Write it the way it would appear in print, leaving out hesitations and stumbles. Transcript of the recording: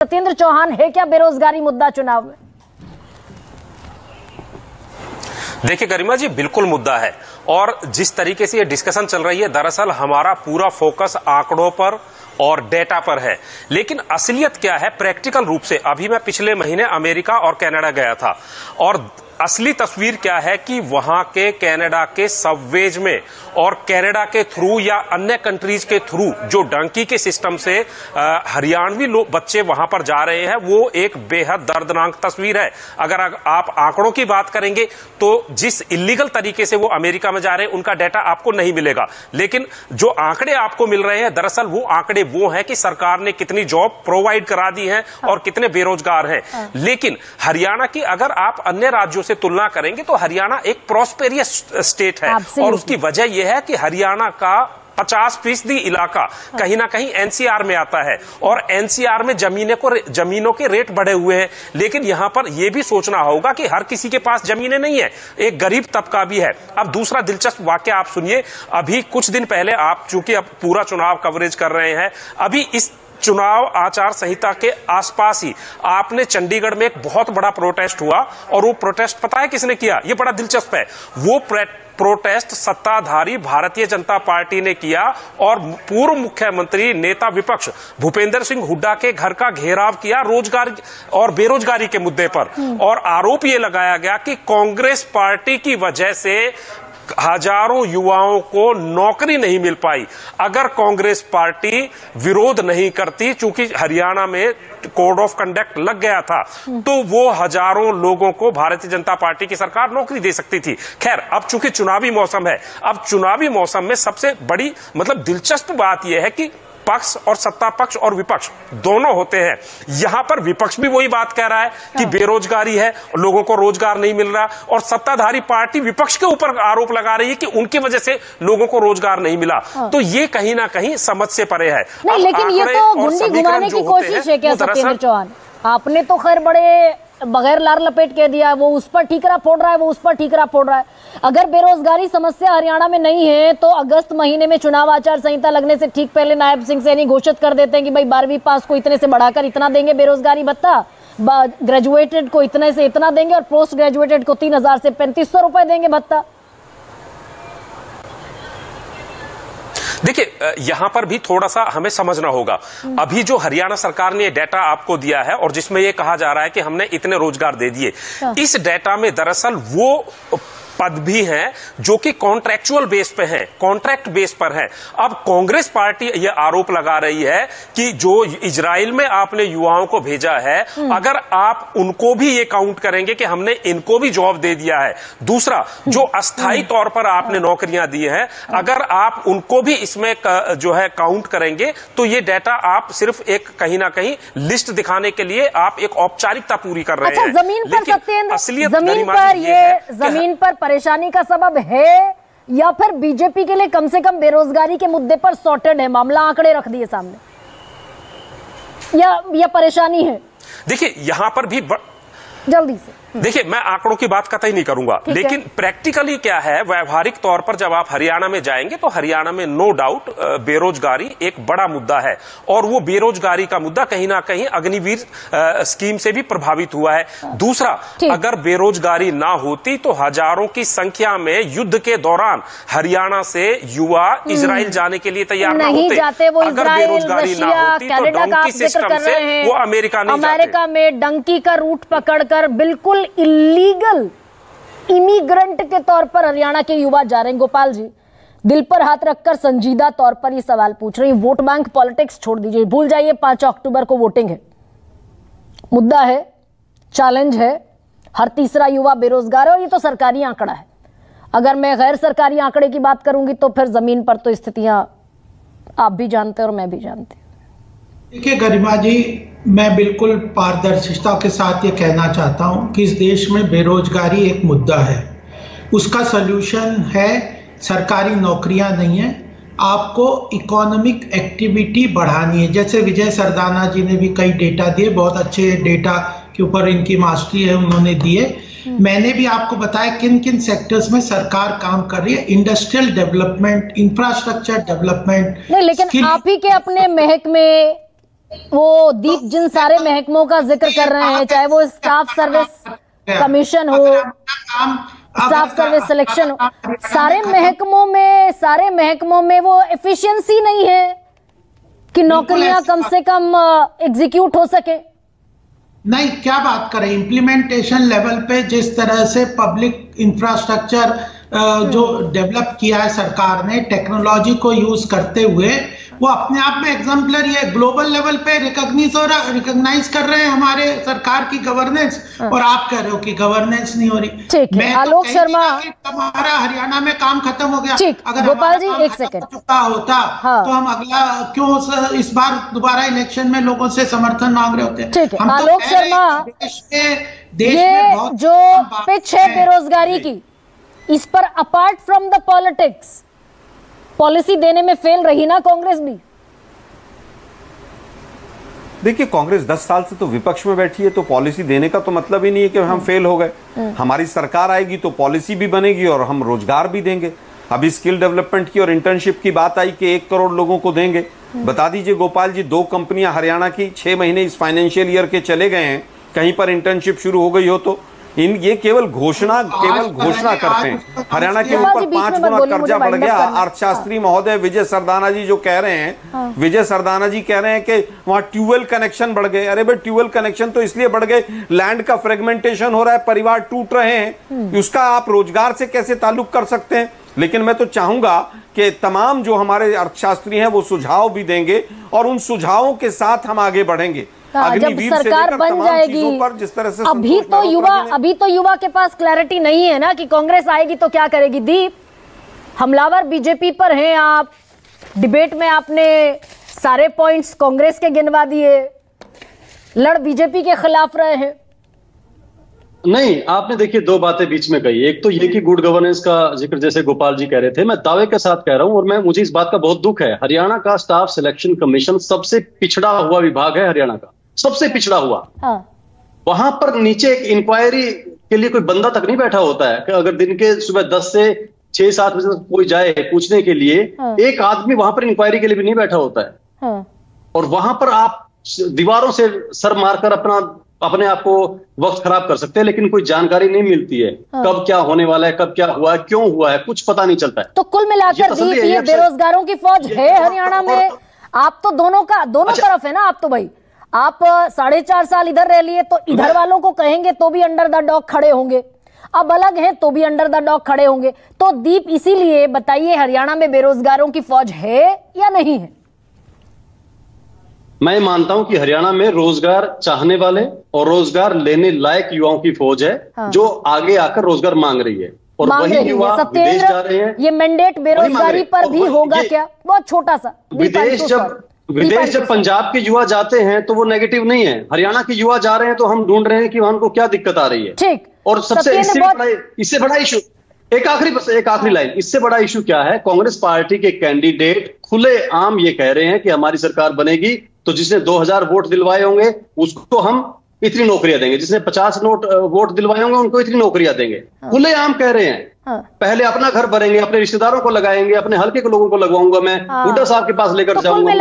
सत्येंद्र चौहान, है क्या बेरोजगारी मुद्दा चुनाव में? देखिए गरिमा जी, बिल्कुल मुद्दा है। और जिस तरीके से ये डिस्कशन चल रही है, दरअसल हमारा पूरा फोकस आंकड़ों पर और डेटा पर है, लेकिन असलियत क्या है प्रैक्टिकल रूप से। अभी मैं पिछले महीने अमेरिका और कनाडा गया था, और असली तस्वीर क्या है कि वहां के कनाडा के सबवेज में और कनाडा के थ्रू या अन्य कंट्रीज के थ्रू जो डंकी के सिस्टम से हरियाणवी लोग बच्चे वहां पर जा रहे हैं, वो एक बेहद दर्दनाक तस्वीर है। अगर आप आंकड़ों की बात करेंगे तो जिस इलीगल तरीके से वो अमेरिका में जा रहे हैं उनका डेटा आपको नहीं मिलेगा, लेकिन जो आंकड़े आपको मिल रहे हैं दरअसल वो आंकड़े वो हैं कि सरकार ने कितनी जॉब प्रोवाइड करा दी है और कितने बेरोजगार हैं। लेकिन हरियाणा की अगर आप अन्य राज्यों से तुलना करेंगे तो हरियाणा एक प्रॉस्पेरियस स्टेट है, और उसकी वजह यह है कि हरियाणा का 50% इलाका कहीं ना कहीं एनसीआर में आता है, और एनसीआर में जमीनों के रेट बढ़े हुए हैं। लेकिन यहां पर यह भी सोचना होगा कि हर किसी के पास जमीनें नहीं है, एक गरीब तबका भी है। अब दूसरा दिलचस्प वाकया आप सुनिए। अभी कुछ दिन पहले, आप चूंकि अब पूरा चुनाव कवरेज कर रहे हैं, अभी इस चुनाव आचार संहिता के आसपास ही आपने चंडीगढ़ में एक बहुत बड़ा प्रोटेस्ट हुआ, और वो प्रोटेस्ट पता है किसने किया? ये बड़ा दिलचस्प है। वो प्रोटेस्ट सत्ताधारी भारतीय जनता पार्टी ने किया, और पूर्व मुख्यमंत्री नेता विपक्ष भूपेंद्र सिंह हुड्डा के घर का घेराव किया रोजगार और बेरोजगारी के मुद्दे पर। और आरोप ये लगाया गया कि कांग्रेस पार्टी की वजह से हजारों युवाओं को नौकरी नहीं मिल पाई। अगर कांग्रेस पार्टी विरोध नहीं करती, चूंकि हरियाणा में कोड ऑफ कंडक्ट लग गया था, तो वो हजारों लोगों को भारतीय जनता पार्टी की सरकार नौकरी दे सकती थी। खैर, अब चूंकि चुनावी मौसम है, अब चुनावी मौसम में सबसे बड़ी दिलचस्प बात यह है कि पक्ष और सत्ता पक्ष और विपक्ष दोनों होते हैं। यहां पर विपक्ष भी वही बात कह रहा है कि बेरोजगारी है, लोगों को रोजगार नहीं मिल रहा, और सत्ताधारी पार्टी विपक्ष के ऊपर आरोप लगा रही है कि उनकी वजह से लोगों को रोजगार नहीं मिला। तो ये कहीं ना कहीं समझ से परे है। नहीं, लेकिन ये तो गुंडी घुमाने की कोशिश है क्या सत्येंद्र चौहान? आपने तो खैर बड़े बगैर लार लपेट कह दिया, वो उस पर ठीकरा फोड़ रहा है, वो उस पर ठीकरा फोड़ रहा है। अगर बेरोजगारी समस्या हरियाणा में नहीं है तो अगस्त महीने में चुनाव आचार संहिता लगने से ठीक पहले नायब सिंह सैनी घोषित कर देते हैं कि भाई 12वीं पास को इतने से बढ़ाकर इतना देंगे बेरोजगारी भत्ता, ग्रेजुएटेड को इतने से इतना देंगे, और पोस्ट ग्रेजुएटेड को 3000 से 3500 रुपए देंगे भत्ता। देखिए, यहां पर भी थोड़ा सा हमें समझना होगा। अभी जो हरियाणा सरकार ने डेटा आपको दिया है और जिसमें यह कहा जा रहा है कि हमने इतने रोजगार दे दिए, इस डेटा में दरअसल वो पद भी हैं जो कि कॉन्ट्रैक्चुअल बेस पे हैं, कॉन्ट्रैक्ट बेस पर हैं। अब कांग्रेस पार्टी ये आरोप लगा रही है कि जो इजराइल में आपने युवाओं को भेजा है, अगर आप उनको भी ये काउंट करेंगे कि हमने इनको भी जॉब दे दिया है, दूसरा जो अस्थायी तौर पर आपने नौकरियां दी हैं, अगर आप उनको भी इसमें जो है काउंट करेंगे, तो ये डाटा आप सिर्फ एक कहीं ना कहीं लिस्ट दिखाने के लिए आप एक औपचारिकता पूरी कर रहे हैं। जमीन पर सत्येंद्र, जमीन पर परेशानी का सबब है या फिर बीजेपी के लिए कम से कम बेरोजगारी के मुद्दे पर सॉर्टेड है मामला, आंकड़े रख दिए सामने, या परेशानी है? देखिए, यहां पर भी जल्दी से देखिए, मैं आंकड़ों की बात कतई नहीं करूंगा, लेकिन प्रैक्टिकली क्या है, व्यवहारिक तौर पर जब आप हरियाणा में जाएंगे तो हरियाणा में नो डाउट बेरोजगारी एक बड़ा मुद्दा है, और वो बेरोजगारी का मुद्दा कहीं ना कहीं अग्निवीर स्कीम से भी प्रभावित हुआ है। दूसरा, अगर बेरोजगारी ना होती तो हजारों की संख्या में युद्ध के दौरान हरियाणा से युवा इजराइल जाने के लिए तैयार ना होते। अगर बेरोजगारी ना होती तो डंकी सिस्टम से वो अमेरिका नहीं जाते। अमेरिका में डंकी का रूट पकड़कर बिल्कुल इलीगल इमिग्रेंट के तौर पर हरियाणा के युवा जा रहे हैं। गोपाल जी, दिल पर हाथ रखकर संजीदा तौर पर ये सवाल पूछ रही, वोट बैंक पॉलिटिक्स छोड़ दीजिए, भूल जाइए 5 अक्टूबर को वोटिंग है, मुद्दा है, चैलेंज है, हर तीसरा युवा बेरोजगार है, और ये तो सरकारी आंकड़ा है। अगर मैं गैर सरकारी आंकड़े की बात करूंगी तो फिर जमीन पर तो स्थितियां आप भी जानते हैं और मैं भी जानती हूं। देखिए गरिमा जी, मैं बिल्कुल पारदर्शिता के साथ ये कहना चाहता हूं कि इस देश में बेरोजगारी एक मुद्दा है, उसका सलूशन है सरकारी नौकरियां नहीं है, आपको इकोनॉमिक एक्टिविटी बढ़ानी है। जैसे विजय सरदाना जी ने भी कई डेटा दिए, बहुत अच्छे डेटा के ऊपर इनकी मास्टरी है, उन्होंने दिए। मैंने भी आपको बताया किन किन सेक्टर्स में सरकार काम कर रही है, इंडस्ट्रियल डेवलपमेंट, इंफ्रास्ट्रक्चर डेवलपमेंट। नहीं, लेकिन आप ही के अपने महक में वो दीप जिन सारे महकमों का जिक्र कर रहे हैं, चाहे वो स्टाफ सर्विस कमीशन हो, स्टाफ सर्विस सिलेक्शन हो, सारे महकमों में वो एफिशिएंसी नहीं है कि नौकरियां कम से कम एग्जीक्यूट हो सके। नहीं, क्या बात करें, इम्प्लीमेंटेशन लेवल पे जिस तरह से पब्लिक इंफ्रास्ट्रक्चर जो डेवलप किया है सरकार ने टेक्नोलॉजी को यूज करते हुए, वो अपने आप में एग्जाम्पलरी है। ग्लोबल लेवल पे रिकॉग्नाइज कर रहे हैं हमारे सरकार की गवर्नेंस, और आप कह रहे हो कि गवर्नेंस नहीं हो रही। ठीक है, आलोक शर्मा, हमारा हरियाणा में काम खत्म हो गया। अगर गोपाल जी एक सेकंड चुका होता तो हम अगला क्यों इस बार दोबारा इलेक्शन में लोगों से समर्थन मांग रहे होते। ठीक है, आलोक शर्मा, ये जो पिच है बेरोजगारी की, इस पर apart from the politics policy देने में फेल रही ना कांग्रेस भी? देखिए, कांग्रेस 10 साल से तो विपक्ष में बैठी है, तो पॉलिसी देने का तो मतलब ही नहीं है कि हम फेल हो गए। हमारी सरकार आएगी तो पॉलिसी भी बनेगी और हम रोजगार भी देंगे। अभी स्किल डेवलपमेंट की और इंटर्नशिप की बात आई कि 1 करोड़ लोगों को देंगे। बता दीजिए गोपाल जी, 2 कंपनियां हरियाणा की 6 महीने इस फाइनेंशियल ईयर के चले गए हैं, कहीं पर इंटर्नशिप शुरू हो गई हो तो ये केवल घोषणा करते हैं। हरियाणा के ऊपर 5 गुना कर्जा बढ़ गया। अर्थशास्त्री महोदय विजय सरदाना जी जो कह रहे हैं, विजय सरदाना जी कह रहे हैं कि वहां ट्यूबवेल कनेक्शन बढ़ गए। अरे भाई, ट्यूबवेल कनेक्शन तो इसलिए बढ़ गए, लैंड का फ्रेगमेंटेशन हो रहा है, परिवार टूट रहे हैं, उसका आप रोजगार से कैसे ताल्लुक कर सकते हैं? लेकिन मैं तो चाहूंगा कि तमाम जो हमारे अर्थशास्त्री हैं वो सुझाव भी देंगे और उन सुझावों के साथ हम आगे बढ़ेंगे। जब सरकार बन जाएगी, जिस तरह से अभी तो युवा के पास क्लैरिटी नहीं है ना कि कांग्रेस आएगी तो क्या करेगी। दीप, हमलावर बीजेपी पर हैं आप, डिबेट में आपने सारे पॉइंट्स कांग्रेस के गिनवा दिए, लड़ बीजेपी के खिलाफ रहे हैं। नहीं, आपने देखिए 2 बातें बीच में कही। एक तो ये कि गुड गवर्नेंस का जिक्र जैसे गोपाल जी कह रहे थे, मैं दावे के साथ कह रहा हूं, और मुझे इस बात का बहुत दुख है। हरियाणा का स्टाफ सिलेक्शन कमीशन सबसे पिछड़ा हुआ विभाग है, हरियाणा का सबसे पिछड़ा हुआ। वहां पर नीचे एक इंक्वायरी के लिए कोई बंदा तक नहीं बैठा होता है कि अगर दिन के सुबह 10 से 6-7 बजे तक कोई जाए पूछने के लिए, एक आदमी वहां पर इंक्वायरी के लिए भी नहीं बैठा होता है। और वहां पर आप दीवारों से सर मारकर अपने आप को वक्त खराब कर सकते हैं, लेकिन कोई जानकारी नहीं मिलती है। कब क्या होने वाला है, कब क्या हुआ है, क्यों हुआ है, कुछ पता नहीं चलता है। तो कुल मिलाकर दीप, ये बेरोजगारों की फौज है हरियाणा में। आप तो दोनों तरफ है ना। आप तो भाई, आप 4.5 साल इधर रह लिए, तो इधर वालों को कहेंगे तो भी अंडर द डॉग खड़े होंगे, अब अलग हैं तो भी अंडर द डॉग खड़े होंगे। तो दीप, इसीलिए बताइए, हरियाणा में बेरोजगारों की फौज है या नहीं है? मैं मानता हूं कि हरियाणा में रोजगार चाहने वाले और रोजगार लेने लायक युवाओं की फौज है, जो आगे आकर रोजगार मांग रही है। और वही युवा विदेश जा रहे हैं। ये मैंडेट बेरोजगारी पर भी होगा क्या? बहुत छोटा सा। विदेश जब पंजाब के युवा जाते हैं तो वो नेगेटिव नहीं है। हरियाणा के युवा जा रहे हैं तो हम ढूंढ रहे हैं कि वहां को क्या दिक्कत आ रही है। ठीक। और सबसे इससे बड़ा इशू, एक आखिरी लाइन, इससे बड़ा इशू क्या है? कांग्रेस पार्टी के कैंडिडेट खुले आम ये कह रहे हैं कि हमारी सरकार बनेगी तो जिसने 2000 वोट दिलवाए होंगे उसको हम इतनी नौकरियां देंगे, जिसने 50 वोट दिलवाए होंगे उनको इतनी नौकरियां देंगे। खुले आम कह रहे हैं। पहले अपना घर भरेंगे, अपने रिश्तेदारों को लगाएंगे, अपने हल्के के लोगों को लगवाऊंगा, मैं हुड्डा साहब के पास लेकर जाऊंगा।